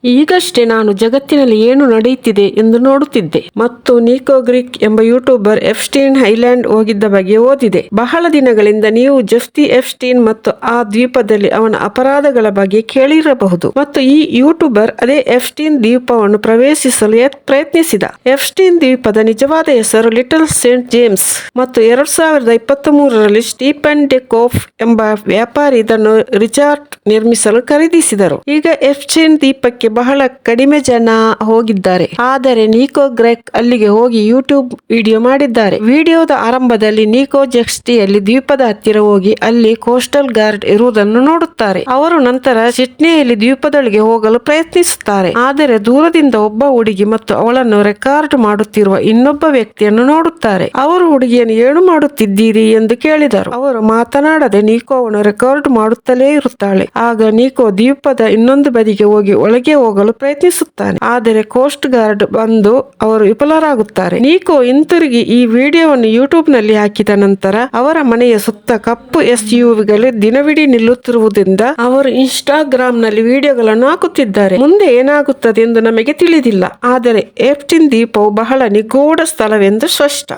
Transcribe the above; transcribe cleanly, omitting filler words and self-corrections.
ಈಗಷ್ಟೇ ನಾನು ಜಗತ್ತಿನಲ್ಲಿ ಏನು ನಡೆಯುತ್ತಿದೆ ಎಂದು ನೋಡುತ್ತಿದ್ದೆ ಮತ್ತು ನಿಕೋ ಗ್ರಿಕ್ ಎಂಬ ಯೂಟ್ಯೂಬರ್ ಎಫ್ಸ್ಟೀನ್ ಐಲ್ಯಾಂಡ್ ಹೋಗಿದ್ದ ಬಗ್ಗೆ ಓದಿದೆ. ಬಹಳ ದಿನಗಳಿಂದ ನೀವು ಜೆಫ್ರಿ ಎಫ್ಸ್ಟೀನ್ ಮತ್ತು ಆ ದ್ವೀಪದಲ್ಲಿ ಅವನ ಅಪರಾಧಗಳ ಬಗ್ಗೆ ಕೇಳಿರಬಹುದು ಮತ್ತು ಈ ಯೂಟ್ಯೂಬರ್ ಅದೇ ಎಫ್ಸ್ಟೀನ್ ದ್ವೀಪವನ್ನು ಪ್ರವೇಶಿಸಲು ಪ್ರಯತ್ನಿಸಿದ. ಎಫ್ಸ್ಟೀನ್ ದ್ವೀಪದ ನಿಜವಾದ ಹೆಸರು ಲಿಟಲ್ ಸೇಂಟ್ ಜೇಮ್ಸ್ ಮತ್ತು 2023ರಲ್ಲಿ ಸ್ಟೀಫನ್ ಡೆ ಕೋಫ್ ಎಂಬ ವ್ಯಾಪಾರಿ ಇದನ್ನು ರಿಸಾರ್ಟ್ ನಿರ್ಮಿಸಲು ಖರೀದಿಸಿದರು. ಈಗ ಎಫ್ಸ್ಟೀನ್ ದ್ವೀಪಕ್ಕೆ ಬಹಳ ಕಡಿಮೆ ಜನ ಹೋಗಿದ್ದಾರೆ, ಆದರೆ ನಿಕೋ ಗ್ರೆಕ್ ಅಲ್ಲಿಗೆ ಹೋಗಿ ಯೂಟ್ಯೂಬ್ ವಿಡಿಯೋ ಮಾಡಿದ್ದಾರೆ. ವಿಡಿಯೋದ ಆರಂಭದಲ್ಲಿ ನಿಕೋ ಜೆಫ್ರಿಯಲ್ಲಿ ದ್ವೀಪದ ಹತ್ತಿರ ಹೋಗಿ ಅಲ್ಲಿ ಕೋಸ್ಟಲ್ ಗಾರ್ಡ್ ಇರುವುದನ್ನು ನೋಡುತ್ತಾರೆ. ಅವರು ನಂತರ ಸಿಡ್ನಿಯಲ್ಲಿ ದ್ವೀಪದೊಳಗೆ ಹೋಗಲು ಪ್ರಯತ್ನಿಸುತ್ತಾರೆ, ಆದರೆ ದೂರದಿಂದ ಒಬ್ಬ ಹುಡುಗಿ ಮತ್ತು ಅವಳನ್ನು ರೆಕಾರ್ಡ್ ಮಾಡುತ್ತಿರುವ ಇನ್ನೊಬ್ಬ ವ್ಯಕ್ತಿಯನ್ನು ನೋಡುತ್ತಾರೆ. ಅವರು ಹುಡುಗಿಯನ್ನು ಏನು ಮಾಡುತ್ತಿದ್ದೀರಿ ಎಂದು ಕೇಳಿದರು. ಅವರು ಮಾತನಾಡದೆ ನಿಕೋವನ್ನು ರೆಕಾರ್ಡ್ ಮಾಡುತ್ತಲೇ ಇರುತ್ತಾಳೆ. ಆಗ ನಿಕೋ ದ್ವೀಪದ ಇನ್ನೊಂದು ಬದಿಗೆ ಹೋಗಿ ಒಳಗೆ ಹೋಗಲು ಪ್ರಯತ್ನಿಸುತ್ತಾನೆ, ಆದರೆ ಕೋಸ್ಟ್ ಗಾರ್ಡ್ ಬಂದು ಅವರು ವಿಫಲರಾಗುತ್ತಾರೆ. ನಿಕೋ ಹಿಂತಿರುಗಿ ಈ ವಿಡಿಯೋವನ್ನು ಯೂಟ್ಯೂಬ್ ನಲ್ಲಿ ಹಾಕಿದ ನಂತರ ಅವರ ಮನೆಯ ಸುತ್ತ ಕಪ್ಪು SUVಗಳು ದಿನವಿಡೀ ನಿಲ್ಲುತ್ತಿರುವುದರಿಂದ ಅವರು ಇನ್ಸ್ಟಾಗ್ರಾಮ್ ನಲ್ಲಿ ವಿಡಿಯೋಗಳನ್ನು ಹಾಕುತ್ತಿದ್ದಾರೆ. ಮುಂದೆ ಏನಾಗುತ್ತದೆ ಎಂದು ನಮಗೆ ತಿಳಿದಿಲ್ಲ, ಆದರೆ ಎಫ್ಸ್ಟೀನ್ ದ್ವೀಪವು ಬಹಳ ನಿಗೂಢ ಸ್ಥಳವೆಂದು ಸ್ಪಷ್ಟ.